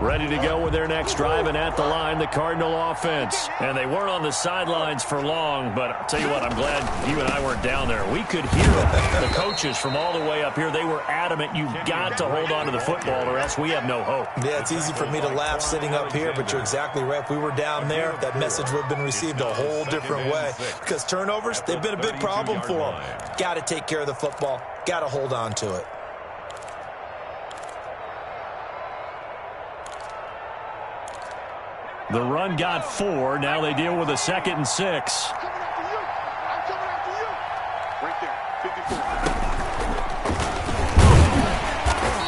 Ready to go with their next drive, and at the line, the Cardinal offense. And they weren't on the sidelines for long, but I'll tell you what, I'm glad you and I weren't down there. We could hear the coaches from all the way up here. They were adamant, you've got to hold on to the football or else we have no hope. Yeah, it's easy for me to laugh sitting up here, but you're exactly right. If we were down there, that message would have been received a whole different way. Because turnovers, they've been a big problem for them. Got to take care of the football. Got to hold on to it. The run got 4. Now they deal with a 2nd and 6.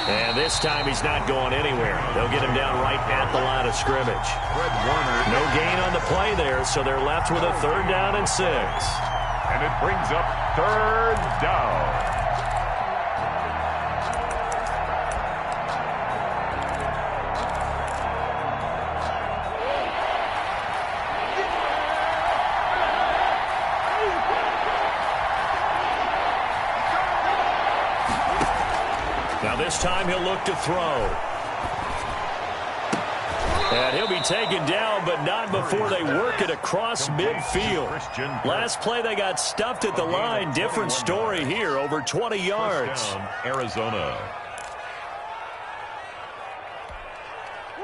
And this time he's not going anywhere. They'll get him down right at the line of scrimmage. No gain on the play there, so they're left with a 3rd down and 6. And it brings up 3rd down. Now this time he'll look to throw. And he'll be taken down, but not before they work it across midfield. Last play they got stuffed at the line. Different story here, over 20 yards. Arizona.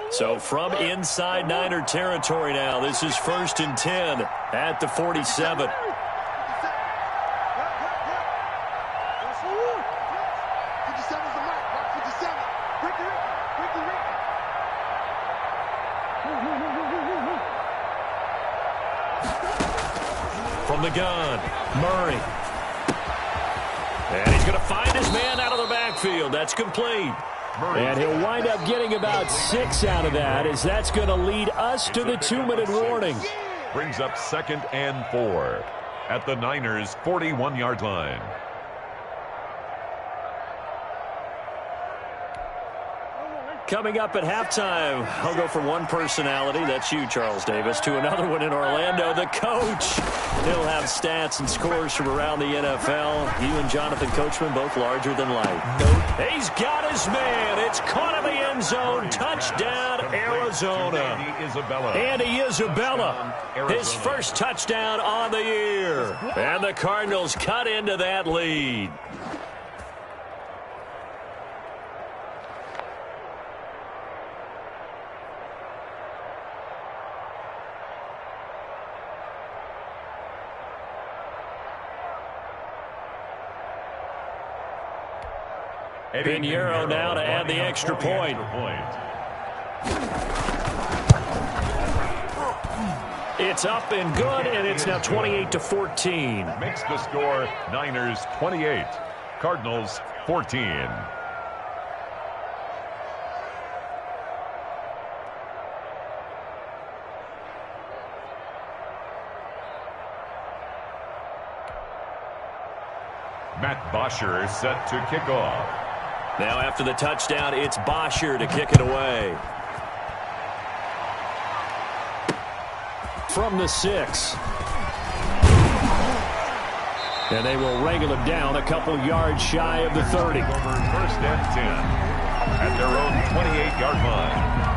So from inside Niner territory now, this is 1st and 10 at the 47. From the gun, Murray. And he's going to find his man out of the backfield. That's complete. And he'll wind up getting about 6 out of that, as that's going to lead us to the 2-minute warning. Brings up 2nd and 4 at the Niners' 41-yard line. Coming up at halftime, I'll go from one personality, that's you, Charles Davis, to another one in Orlando, the coach. He'll have stats and scores from around the NFL. You and Jonathan Coachman, both larger than life. He's got his man. It's caught in the end zone. Touchdown, Arizona. Andy Isabella, his first touchdown on the year. And the Cardinals cut into that lead. Pinheiro now to add the extra point. It's up and good, and it's now 28-14. Makes the score Niners 28, Cardinals 14. Matt Bosher set to kick off. Now after the touchdown, it's Bosher to kick it away. From the 6. And they will wrangle him down a couple yards shy of the 30. 1st and 10 at their own 28-yard line.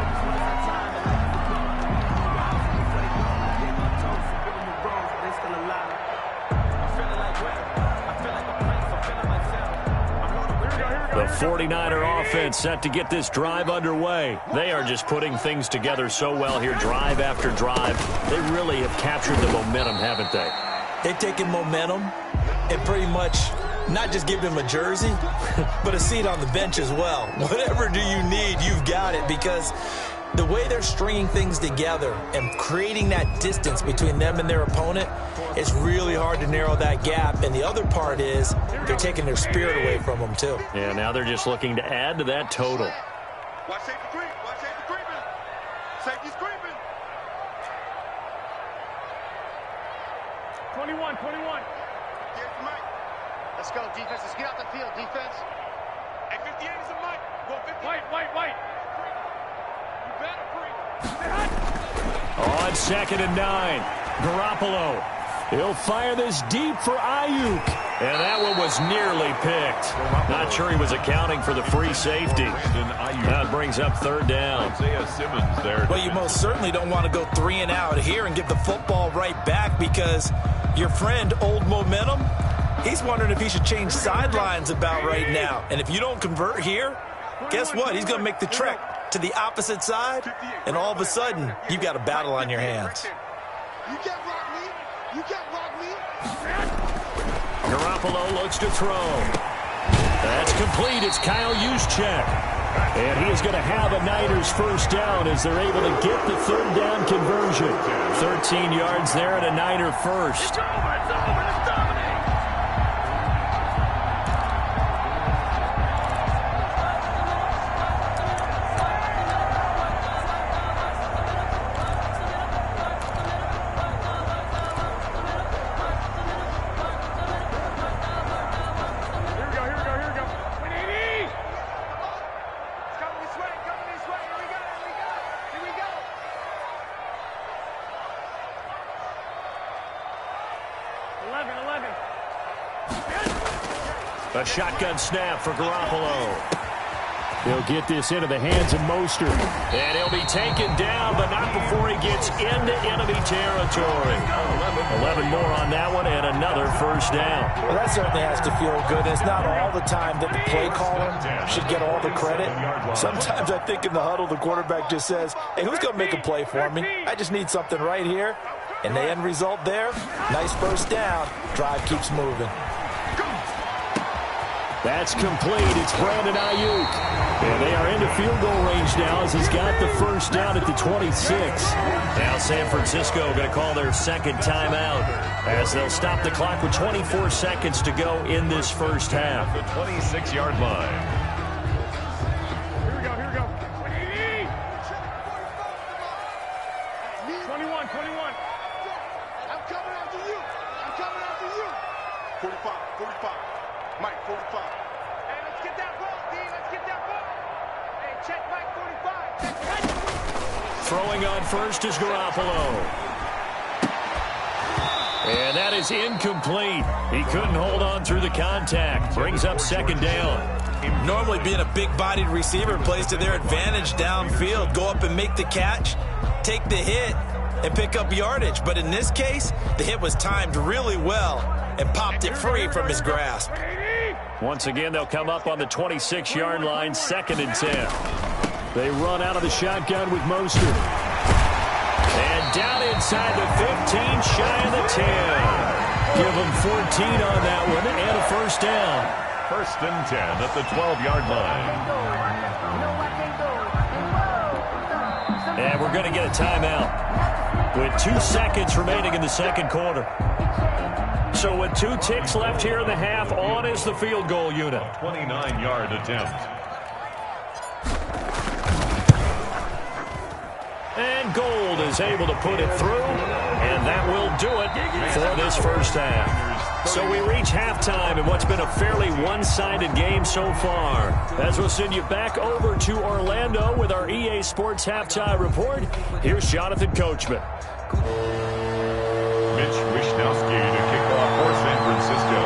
The 49er offense set to get this drive underway. They are just putting things together so well here, drive after drive. They really have captured the momentum, haven't they? They've taken momentum and pretty much not just given him a jersey, but a seat on the bench as well. Whatever do you need, you've got it, because the way they're stringing things together and creating that distance between them and their opponent, it's really hard to narrow that gap. And the other part is they're taking their spirit away from them, too. Yeah, now they're just looking to add to that total. Watch safety creep. Watch safety creeping. Safety's creeping. 21. Here's the mic. Let's go, defense. Let's get out the field, defense. Hey, 58 is the mic. Go 58. White. You better creep. On 2nd and 9, Garoppolo He'll fire this deep for Ayuk. And that one was nearly picked. Not sure he was accounting for the free safety. That brings up third down. Well, you most certainly don't want to go 3 and out here and give the football right back, because your friend, Old Momentum, he's wondering if he should change sidelines about right now. And if you don't convert here, guess what? He's going to make the trek to the opposite side, and all of a sudden, you've got a battle on your hands. You can't rock me. You can't rock me. Garoppolo looks to throw. That's complete. It's Kyle Juszczyk. And he is going to have a Niners first down as they're able to get the third down conversion. 13 yards there and a Niner first. A shotgun snap for Garoppolo. He'll get this into the hands of Mostert. And he'll be taken down, but not before he gets into enemy territory. 11 more on that one, and another first down. Well, that certainly has to feel good. It's not all the time that the play caller should get all the credit. Sometimes I think in the huddle, the quarterback just says, hey, who's going to make a play for me? I just need something right here. And the end result there, nice first down. Drive keeps moving. That's complete. It's Brandon Ayuk. And they are into field goal range now as he's got the first down at the 26. Now San Francisco going to call their second timeout as they'll stop the clock with 24 seconds to go in this first half. The 26-yard line. Here we go. 21. I'm coming after you. 45. Mike, 45. Hey, let's get that ball, D. Let's get that ball. Hey, check Mike, 45. Throwing on first is Garoppolo. And that is incomplete. He couldn't hold on through the contact. Brings up second down. Normally being a big-bodied receiver plays to their advantage downfield. Go up and make the catch, take the hit, and pick up yardage. But in this case, the hit was timed really well and popped it free from his grasp. Once again, they'll come up on the 26-yard line, 2nd and 10. They run out of the shotgun with Mostert. And down inside the 15, shy of the 10. Give them 14 on that one and a first down. 1st and 10 at the 12-yard line. And we're going to get a timeout with 2 seconds remaining in the second quarter. So with 2 ticks left here in the half, on is the field goal unit. 29-yard attempt. And Gold is able to put it through, and that will do it for this first half. So we reach halftime in what's been a fairly one-sided game so far. As we'll send you back over to Orlando with our EA Sports Halftime Report, here's Jonathan Coachman. Mitch Wishnowsky to kick off for San Francisco.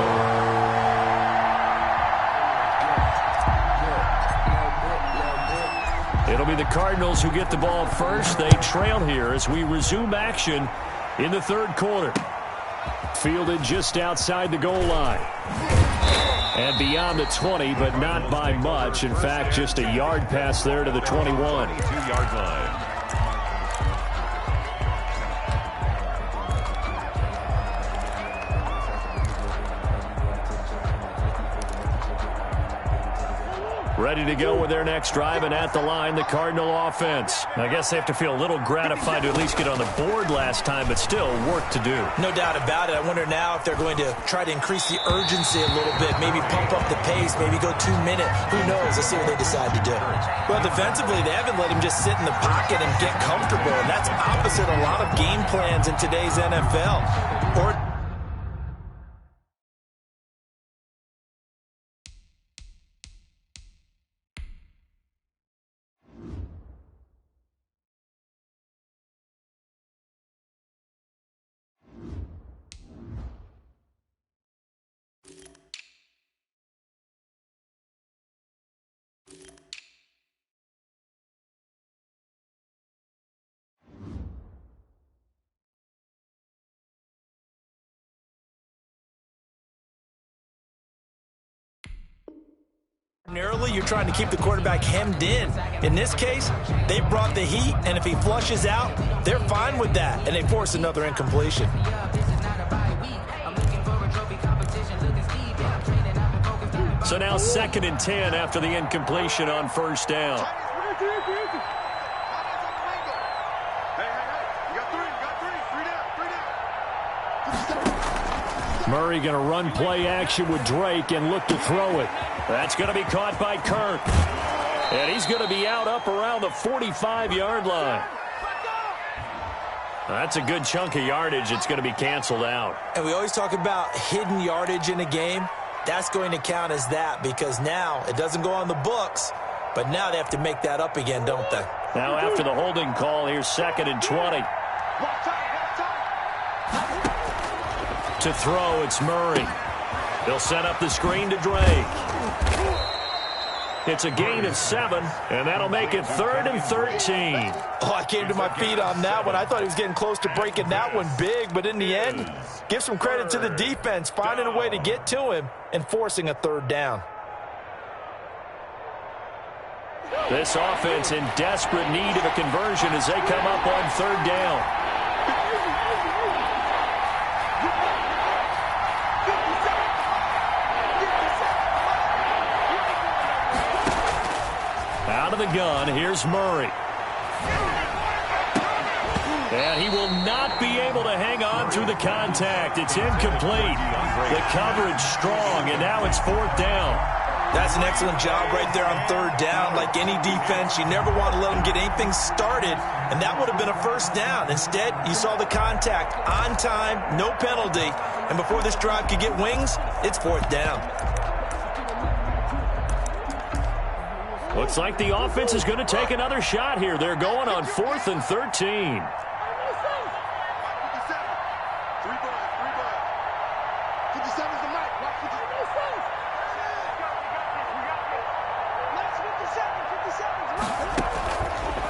It'll be the Cardinals who get the ball first. They trail here as we resume action in the third quarter. Fielded just outside the goal line. And beyond the 20, but not by much. In fact, just a yard pass there to the 21. 2-yard line. Ready to go with their next drive, and at the line, the Cardinal offense. I guess they have to feel a little gratified to at least get on the board last time, but still work to do. No doubt about it. I wonder now if they're going to try to increase the urgency a little bit, maybe pump up the pace, maybe go 2-minute. Who knows? Let's see what they decide to do. Well, defensively, they haven't let him just sit in the pocket and get comfortable, and that's opposite a lot of game plans in today's NFL. Ordinarily, you're trying to keep the quarterback hemmed in. In this case, they brought the heat, and if he flushes out, they're fine with that, and they force another incompletion. So now 2nd and 10 after the incompletion on first down. Murray going to run play action with Drake and look to throw it. That's going to be caught by Kirk. And he's going to be out up around the 45-yard line. That's a good chunk of yardage. It's going to be canceled out. And we always talk about hidden yardage in a game. That's going to count as that because now it doesn't go on the books, but now they have to make that up again, don't they? Now after the holding call, here's 2nd and 20. To throw, it's Murray. They'll set up the screen to Drake. It's a gain of 7, and that'll make it 3rd and 13. Oh, I came to my feet on that one. I thought he was getting close to breaking that one big, but in the end, give some credit to the defense, finding a way to get to him and forcing a 3rd down. This offense in desperate need of a conversion as they come up on 3rd down. Out of the gun, here's Murray. And he will not be able to hang on through the contact. It's incomplete. The coverage strong, and now it's 4th down. That's an excellent job right there on 3rd down. Like any defense, you never want to let them get anything started, and that would have been a 1st down. Instead, you saw the contact on time, no penalty, and before this drive could get wings, it's 4th down. Looks like the offense is going to take another shot here. They're going on 4th and 13.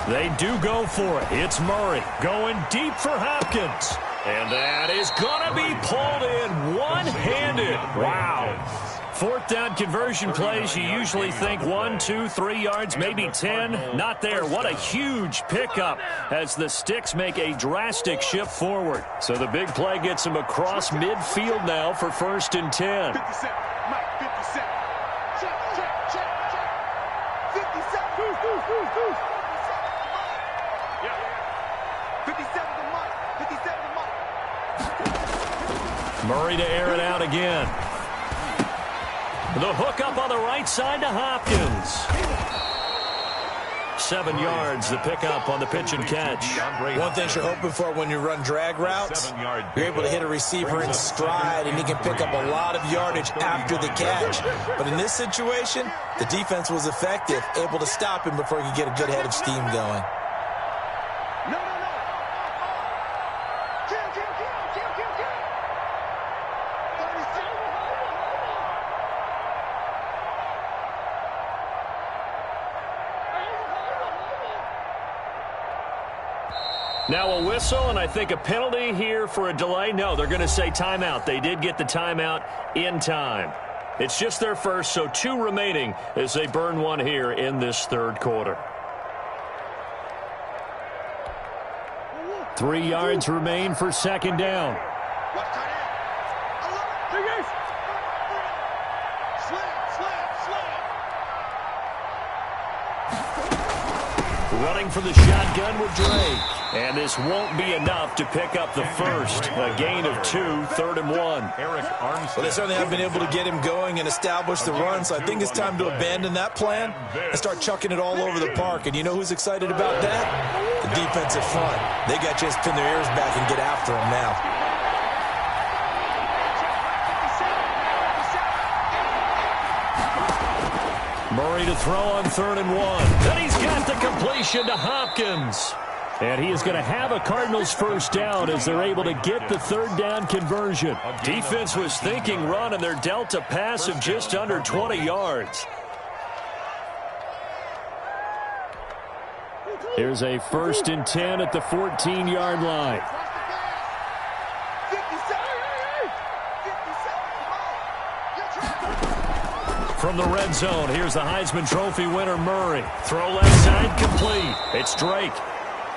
They do go for it. It's Murray going deep for Hopkins. And that is going to be pulled in one-handed. Wow. 4th down conversion plays, you usually think 1, 2, 3 yards, maybe 10. Not there. What a huge pickup as the Sticks make a drastic shift forward. So the big play gets them across midfield now for 1st and 10. 57, Mike, 57. Check, check, check, check. 57. Deuce. Yeah. 57 to Mike. 57 to Mike. Murray to air it out again. The hook up on the right side to Hopkins. 7 yards, the pickup on the pitch and catch. One thing you're hoping for when you run drag routes, you're able to hit a receiver in stride, and he can pick up a lot of yardage after the catch. But in this situation, the defense was effective, able to stop him before he could get a good head of steam going. Now a whistle, and I think a penalty here for a delay. No, they're going to say timeout. They did get the timeout in time. It's just their first, so 2 remaining as they burn one here in this 3rd quarter. 3 yards remain for 2nd down. Running for the shotgun with Drake. And this won't be enough to pick up the first. A gain of 2, 3rd and 1. Well, they certainly have been able to get him going and establish the run, so I think it's time to abandon that plan and start chucking it all over the park. And you know who's excited about that? The defensive front. They got to just pin their ears back and get after him now. Murray to throw on 3rd and 1. Then he's got the completion to Hopkins. And he is going to have a Cardinals 1st down as they're able to get the 3rd down conversion. Defense was thinking run, and they're dealt a pass of just under 20 yards. Here's a 1st and 10 at the 14-yard line. From the red zone, here's the Heisman Trophy winner, Murray. Throw left side, complete. It's Drake.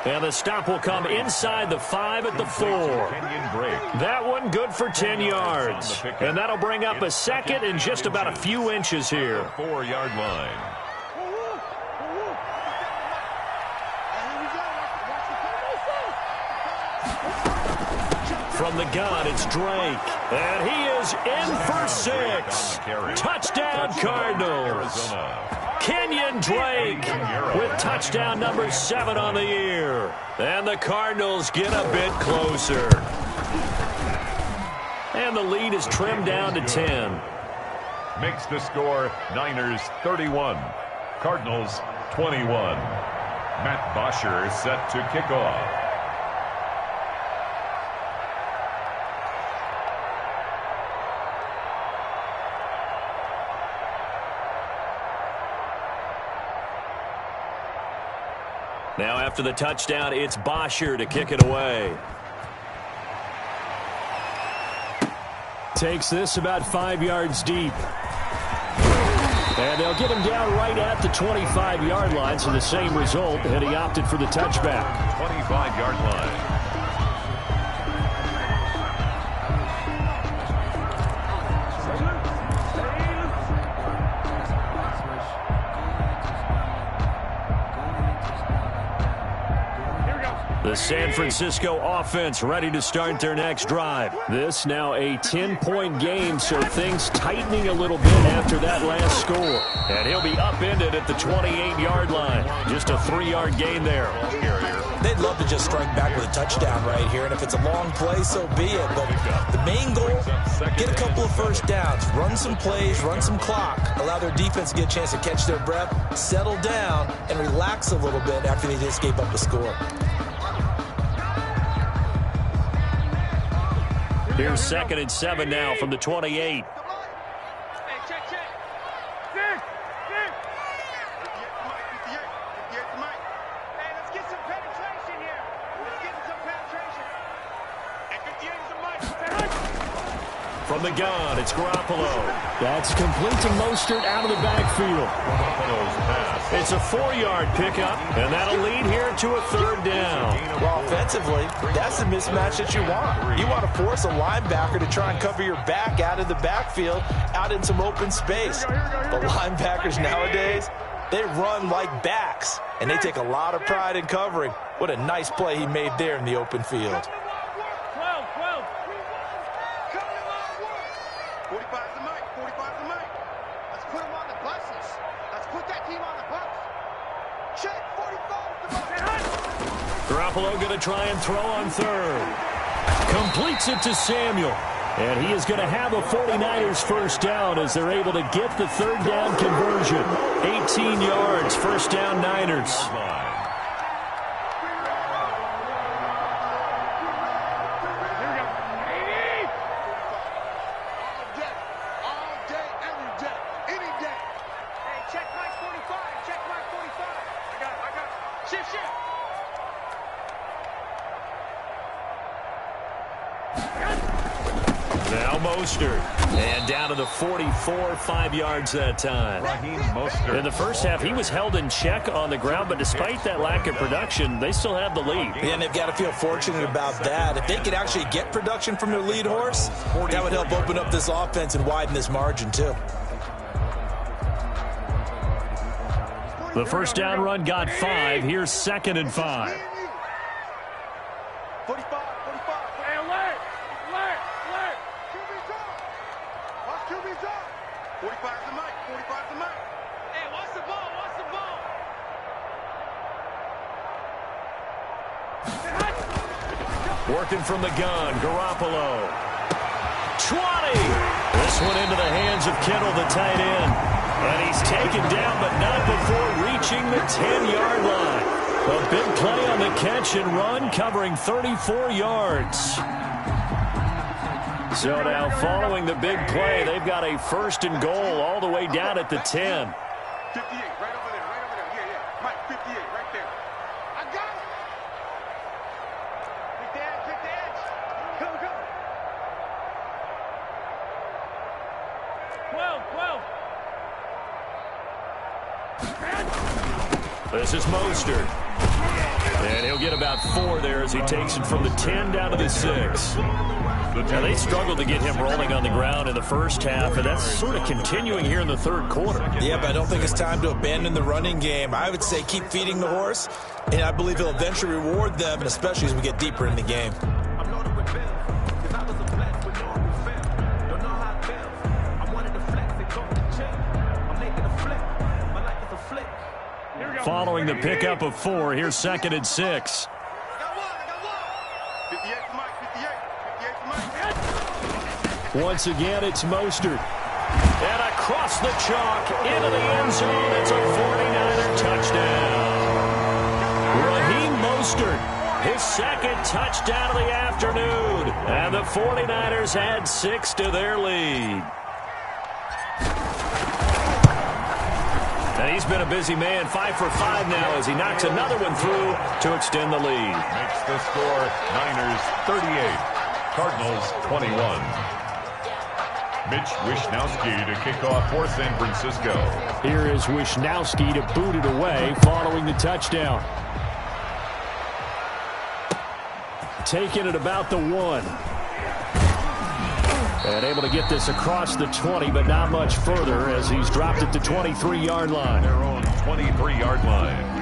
And the stop will come inside the 5 at the 4. That one good for 10 yards. And that'll bring up a second and just about a few inches here. 4-yard line. From the gun, it's Drake. And he is in for 6. Touchdown, Cardinals. Kenyon Drake with touchdown number 7 on the year. And the Cardinals get a bit closer. And the lead is trimmed down to 10. Makes the score Niners 31, Cardinals 21. Matt Bosher set to kick off. Now after the touchdown, it's Bosher to kick it away. Takes this about 5 yards deep. And they'll get him down right at the 25-yard line, so the same result, and he opted for the touchback. 25-yard line. The San Francisco offense ready to start their next drive. This now a 10-point game, so things tightening a little bit after that last score. And he'll be upended at the 28-yard line. Just a 3-yard gain there. They'd love to just strike back with a touchdown right here, and if it's a long play, so be it. But the main goal, get a couple of first downs, run some plays, run some clock, allow their defense to get a chance to catch their breath, settle down, and relax a little bit after they just gave up a score. Here's 2nd and 7 now from the 28. Hey, check. Hey, let's get some penetration here. Let's get some penetration. Hey, 58 is a mic. From the gun, it's Garoppolo. That's complete to Mostert out of the backfield. It's a 4-yard pickup, and that'll lead here to a 3rd down. Well, offensively, that's the mismatch that you want. You want to force a linebacker to try and cover your back out of the backfield, out in some open space. But linebackers nowadays, they run like backs, and they take a lot of pride in covering. What a nice play he made there in the open field. 45's the mic. 45's the mic. Let's put him on the buses. Let's put that team on the bus. Check. 45's the mic. Garoppolo going to try and throw on 3rd. Completes it to Samuel. And he is going to have a 49ers first down as they're able to get the 3rd down conversion. 18 yards, first down Niners. Now Mostert. And down to the 44, 5 yards that time. In the first half, he was held in check on the ground, but despite that lack of production, they still have the lead. And they've got to feel fortunate about that. If they could actually get production from their lead horse, that would help open up this offense and widen this margin, too. The first down run got 5. Here's 2nd and 5. 45. Hey, alert. QB's up. Watch QB's up. 45's the mic. 45's the mic. Hey, watch the ball. Working from the gun, Garoppolo. 20. This one into the hands of Kittle, the tight end. And he's taken down, but not before reaching the 10-yard line. A big play on the catch and run, covering 34 yards. So now, following the big play, they've got a 1st and goal all the way down at the 10. 58, right over there. Yeah. Mike, 58, right there. I got it. Pick the edge. Go. 12. This is Mostert. And he'll get about 4 there as he takes it from the 10 down to the 6. Now, they struggled to get him rolling on the ground in the first half, and that's sort of continuing here in the third quarter. Yeah, but I don't think it's time to abandon the running game. I would say keep feeding the horse, and I believe he'll eventually reward them, and especially as we get deeper in the game. Following the pickup of 4, here's 2nd and 6. Once again, it's Mostert. And across the chalk into the end zone. It's a 49er touchdown. Raheem Mostert, his 2nd touchdown of the afternoon. And the 49ers add 6 to their lead. And he's been a busy man, 5 for 5 now as he knocks another one through to extend the lead. Makes the score Niners 38, Cardinals 21. Mitch Wishnowsky to kick off for San Francisco. Here is Wishnowsky to boot it away following the touchdown. Taking it about the 1. And able to get this across the 20, but not much further as he's dropped it to 23-yard line. Their own 23-yard line.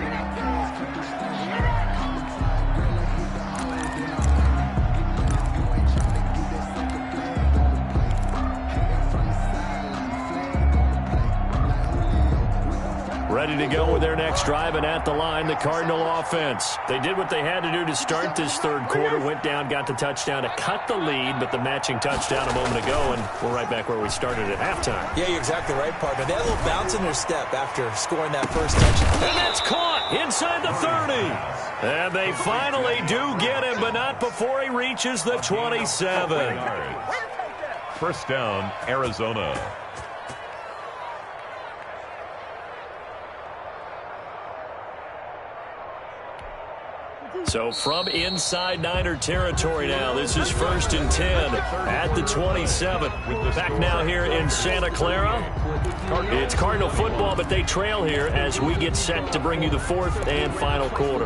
Ready to go with their next drive, and at the line, the Cardinal offense. They did what they had to do to start this third quarter, went down, got the touchdown to cut the lead, but the matching touchdown a moment ago, and we're right back where we started at halftime. Yeah, you're exactly right, partner. They had a little bounce in their step after scoring that first touchdown. And that's caught inside the 30. And they finally do get him, but not before he reaches the 27. First down, Arizona. So from inside Niner territory now, this is 1st and 10 at the 27. Back now here in Santa Clara. It's Cardinal football, but they trail here as we get set to bring you the 4th and final quarter.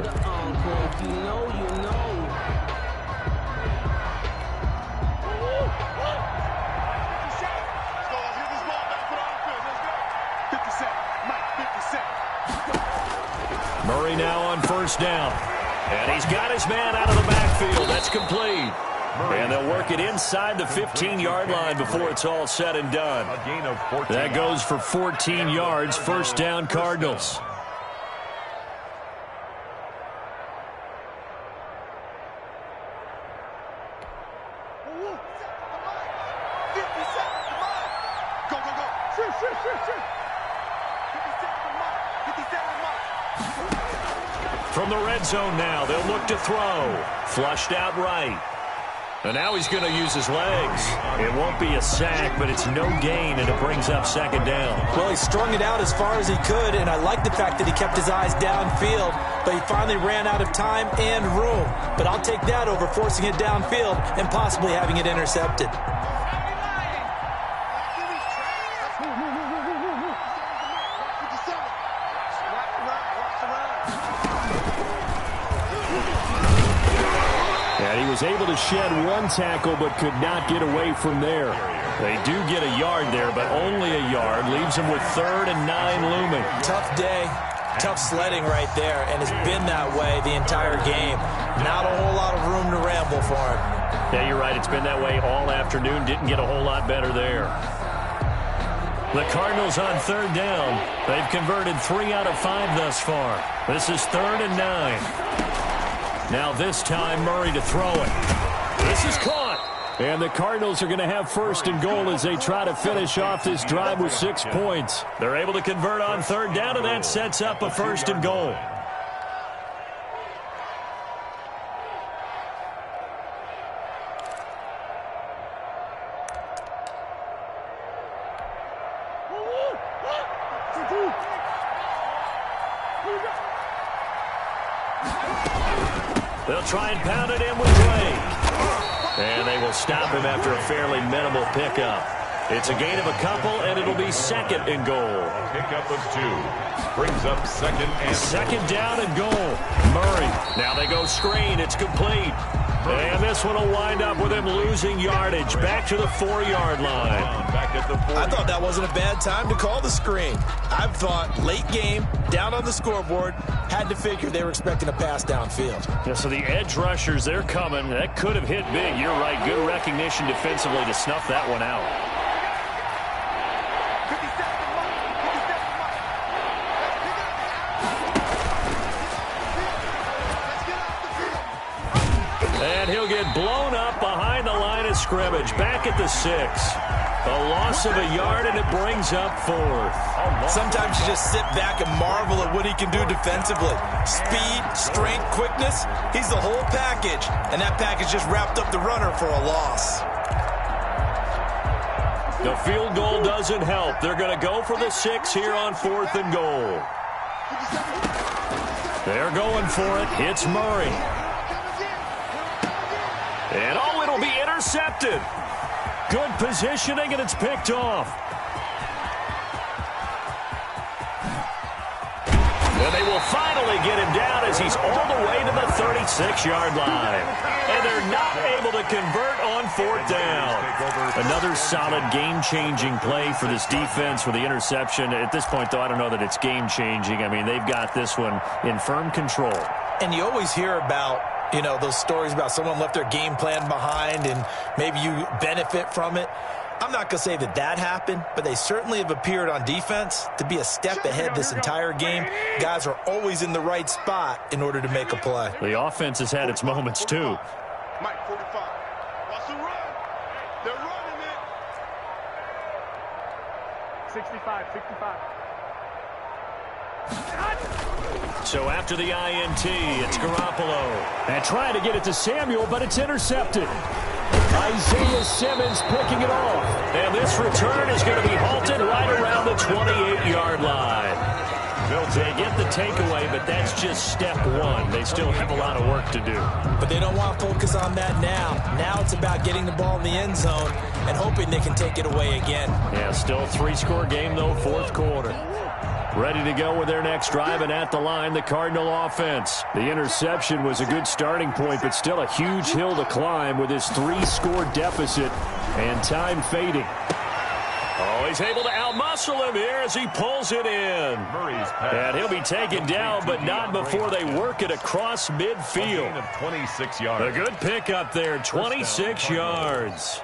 Murray now on 1st down. And he's got his man out of the backfield. That's complete. And they'll work it inside the 15-yard line before it's all said and done. A gain of 14. That goes for 14 yards. First down, Cardinals. From the red zone now, they'll look to throw. Flushed out right. And now he's going to use his legs. It won't be a sack, but it's no gain, and it brings up 2nd down. Well, he strung it out as far as he could, and I like the fact that he kept his eyes downfield, but he finally ran out of time and room. But I'll take that over forcing it downfield and possibly having it intercepted. He was able to shed 1 tackle but could not get away from there. They do get a yard there, but only a yard. Leaves them with 3rd and 9 looming. Tough day, tough sledding right there, and it's been that way the entire game. Not a whole lot of room to ramble for him. Yeah, you're right. It's been that way all afternoon. Didn't get a whole lot better there. The Cardinals on 3rd down. They've converted 3 out of 5 thus far. This is 3rd and 9. Now this time, Murray to throw it. This is caught. And the Cardinals are going to have 1st and goal as they try to finish off this drive with 6 points. They're able to convert on 3rd down, and that sets up a 1st and goal. They'll try and pound it in with Drake. And they will stop him after a fairly minimal pickup. It's a gain of a couple, and it'll be 2nd and goal. Pickup of 2. Brings up 2nd and 2nd down and goal. Murray. Now they go screen. It's complete. And this one will wind up with him losing yardage. Back to the 4-yard line. Back at the 40. I thought that wasn't a bad time to call the screen. I thought late game, down on the scoreboard, had to figure they were expecting a pass downfield. Yeah, so the edge rushers, they're coming. That could have hit big. You're right. Good recognition defensively to snuff that one out. 50 seconds, Mike. 50 seconds, Mike. Let's get off the field. And he'll get blown up behind the line of scrimmage. Back at the 6. A loss of a yard, and it brings up 4th. Sometimes you just sit back and marvel at what he can do defensively. Speed, strength, quickness, he's the whole package. And that package just wrapped up the runner for a loss. The field goal doesn't help. They're going to go for the 6 here on 4th and goal. They're going for it. It's Murray. And, oh, it'll be intercepted. Good positioning, and it's picked off. And they will finally get him down as he's all the way to the 36-yard line. And they're not able to convert on 4th down. Another solid game-changing play for this defense with the interception. At this point, though, I don't know that it's game-changing. I mean, they've got this one in firm control. And you always hear about, you know, those stories about someone left their game plan behind and maybe you benefit from it. I'm not going to say that that happened, but they certainly have appeared on defense to be a step ahead this entire game. Guys are always in the right spot in order to make a play. The offense has had its moments, too. Mike, 45. Watch the run. They're running it. 65, 65. So after the INT, it's Garoppolo. And trying to get it to Samuel, but it's intercepted. Isaiah Simmons picking it off. And this return is going to be halted right around the 28-yard line. They get the takeaway, but that's just step 1. They still have a lot of work to do. But they don't want to focus on that now. Now it's about getting the ball in the end zone and hoping they can take it away again. Yeah, still a 3-score game, though, 4th quarter. Ready to go with their next drive, and at the line, the Cardinal offense. The interception was a good starting point, but still a huge hill to climb with his 3-score deficit and time fading. Oh, he's able to outmuscle him here as he pulls it in. And he'll be taken down, but not before they work it across midfield. A gain of 26 yards. A good pickup there, 26 yards.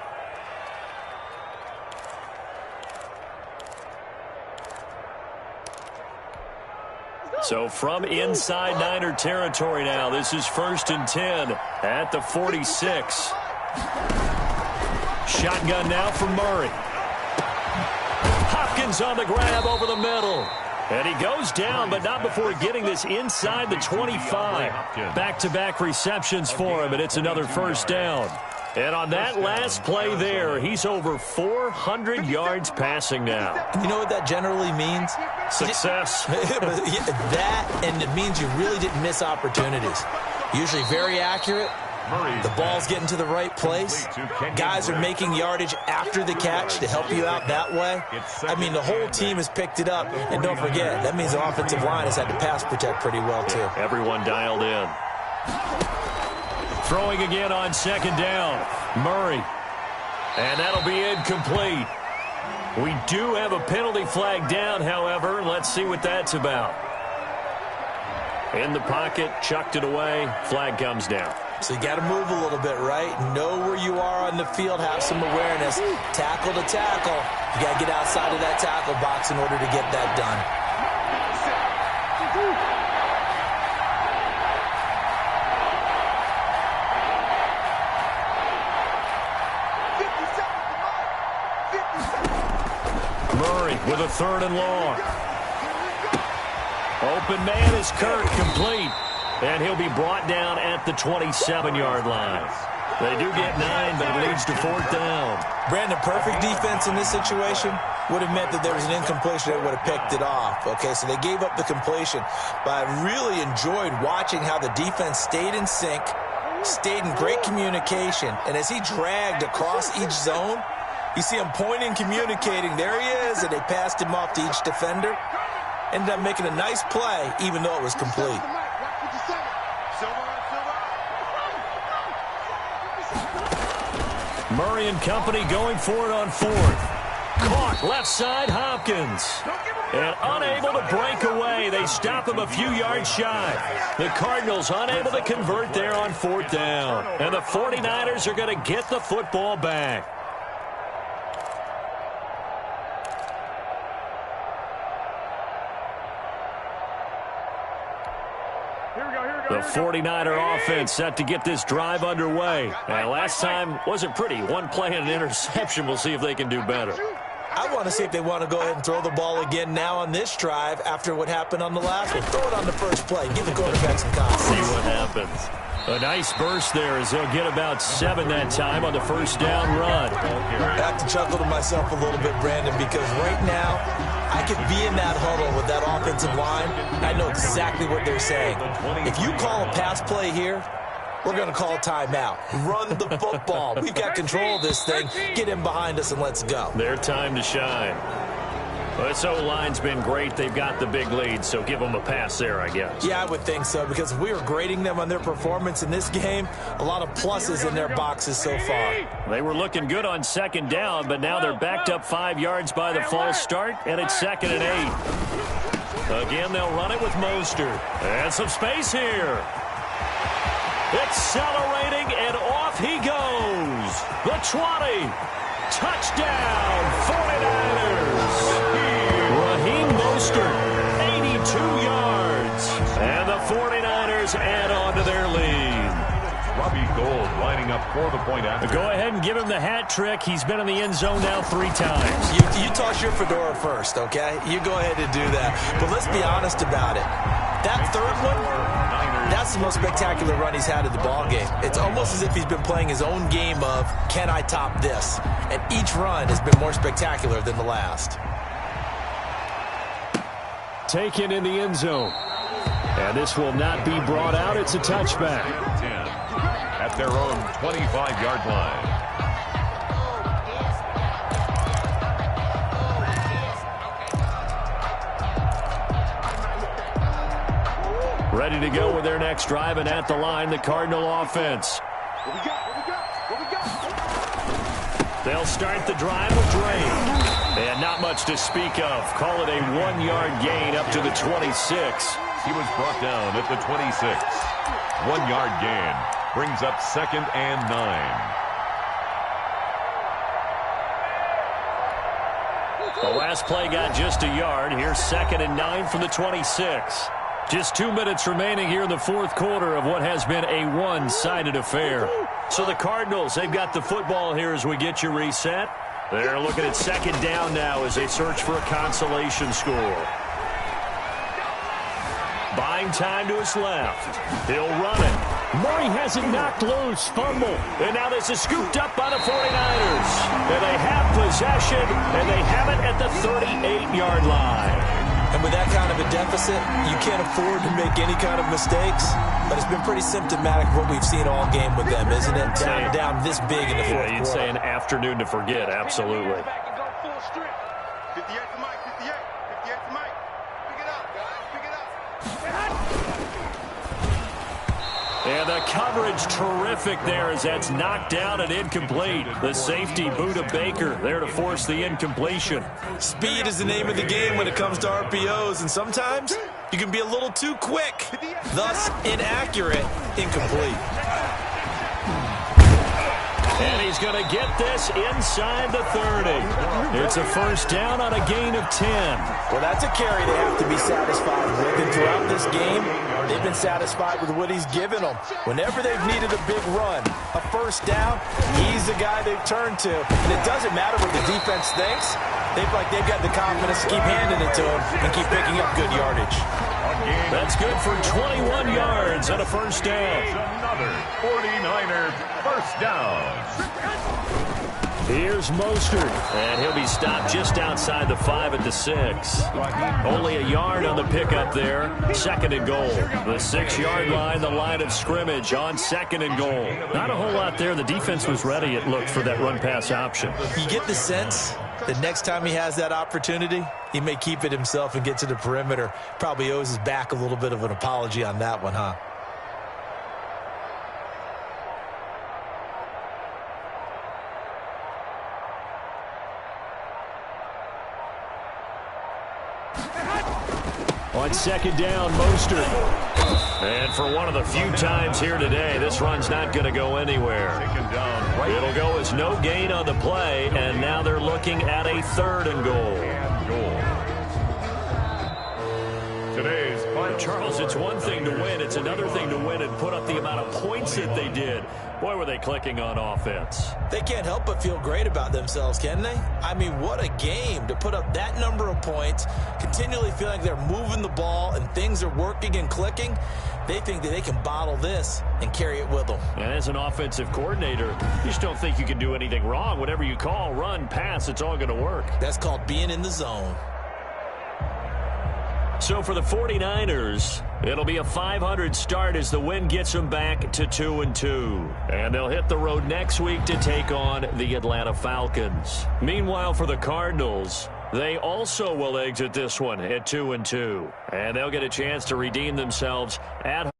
So from inside Niner territory now, this is 1st and 10 at the 46. Shotgun now from Murray. Hopkins on the grab over the middle. And he goes down, but not before getting this inside the 25. Back-to-back receptions for him, and it's another 1st down. And on that last play there, he's over 400 yards passing now. You know what that generally means? Success. That, and it means you really didn't miss opportunities. Usually very accurate. The ball's getting to the right place. Guys are making yardage after the catch to help you out that way. I mean, the whole team has picked it up. And don't forget, that means the offensive line has had to pass protect pretty well, too. Everyone dialed in. Throwing again on 2nd down. Murray. And that'll be incomplete. We do have a penalty flag down, however. Let's see what that's about. In the pocket, chucked it away. Flag comes down. So you got to move a little bit, right? Know where you are on the field, have some awareness. Tackle to tackle. You got to get outside of that tackle box in order to get that done. Murray with a 3rd and long. Open man is Kirk, complete. And he'll be brought down at the 27-yard line. They do get 9, but it leads to 4th down. Brandon, perfect defense in this situation would have meant that there was an incompletion that would have picked it off. Okay, so they gave up the completion. But I really enjoyed watching how the defense stayed in sync, stayed in great communication. And as he dragged across each zone, You see him pointing, communicating. There he is, and they passed him off to each defender. Ended up making a nice play, even though it was complete. Murray and company going for it on fourth. Caught left side, Hopkins. And unable to break away. They stop him a few yards shy. The Cardinals unable to convert there on fourth down. And the 49ers are going to get the football back. The 49er offense set to get this drive underway. And last time wasn't pretty. One play and an interception. We'll see if they can do better. I want to see if they want to go ahead and throw the ball again now on this drive after what happened on the last one. Throw it on the first play. Give the quarterback some confidence. See what happens. A nice burst there as they'll get about 7 that time on the first down run. I have to chuckle to myself a little bit, Brandon, because right now I could be in that huddle with that offensive line. I know exactly what they're saying. If you call a pass play here, we're going to call a timeout. Run the football. We've got control of this thing. Get him behind us and let's go. Their time to shine. Well, this O-line's been great. They've got the big lead, so give them a pass there, I guess. Yeah, I would think so, because if we were grading them on their performance in this game, a lot of pluses in their boxes so far. They were looking good on second down, but now they're backed up 5 yards by the false start, and it's 2nd and 8. Again, they'll run it with Mostert. And some space here. Accelerating, and off he goes. The 20. Touchdown, 49ers. Raheem Mostert, 82 yards. And the 49ers add on to their lead. Robbie Gould lining up for the point after. Go ahead and give him the hat trick. He's been in the end zone now 3 times. You toss your fedora first, okay? You go ahead and do that. But let's be honest about it. That third one, that's the most spectacular run he's had in the ballgame. It's almost as if he's been playing his own game of, can I top this? And each run has been more spectacular than the last. Taken in the end zone. And this will not be brought out. It's a touchback. 10 at their own 25-yard line. Ready to go with their next drive, and at the line, the Cardinal offense. They'll start the drive with Drake. And not much to speak of. Call it a 1-yard gain up to the 26. He was brought down at the 26. 1-yard gain brings up 2nd and 9. The last play got just a yard. Here's 2nd and 9 from the 26. Just 2 minutes remaining here in the fourth quarter of what has been a one-sided affair. So the Cardinals, they've got the football here as we get you reset. They're looking at 2nd down now as they search for a consolation score. Buying time to his left. He'll run it. Murray has it knocked loose. Fumble. And now this is scooped up by the 49ers. And they have possession, and they have it at the 38-yard line. And with that kind of a deficit, you can't afford to make any kind of mistakes. But it's been pretty symptomatic of what we've seen all game with them, isn't it? Down this big in the fourth quarter. You'd say an afternoon to forget, absolutely. 58 to Mike, 58 to Mike. Pick it up, guys, pick it up. And the coverage terrific there as that's knocked down and incomplete. The safety, Buda Baker, there to force the incompletion. Speed is the name of the game when it comes to RPOs, and sometimes you can be a little too quick, thus inaccurate, incomplete. And he's going to get this inside the 30. It's a first down on a gain of 10. Well, that's a carry they have to be satisfied with. And throughout this game, they've been satisfied with what he's given them. Whenever they've needed a big run, a first down, he's the guy they've turned to. And it doesn't matter what the defense thinks. They feel like they've got the confidence to keep handing it to him and keep picking up good yardage. That's good for 21 yards on a first down. Another 49er first down. Here's Mostert, and he'll be stopped just outside the 5 at the 6. Only a yard on the pickup there. 2nd and goal. The 6-yard line, the line of scrimmage on 2nd and goal. Not a whole lot there. The defense was ready, it looked, for that run-pass option. You get the sense that next time he has that opportunity, he may keep it himself and get to the perimeter. Probably owes his back a little bit of an apology on that one, huh? On 2nd down, Mostert. And for one of the few times here today, this run's not going to go anywhere. It'll go as no gain on the play, and now they're looking at a 3rd and goal. Today's final. Charles, it's one thing to win. It's another thing to win and put up the amount of points that they did. Boy, were they clicking on offense. They can't help but feel great about themselves, can they? I mean, what a game to put up that number of points, continually feeling like they're moving the ball and things are working and clicking. They think that they can bottle this and carry it with them. And as an offensive coordinator, you just don't think you can do anything wrong. Whatever you call, run, pass, it's all going to work. That's called being in the zone. So for the 49ers, it'll be a 500 start as the win gets them back to 2-2. And they'll hit the road next week to take on the Atlanta Falcons. Meanwhile, for the Cardinals, they also will exit this one at 2-2. And they'll get a chance to redeem themselves at home.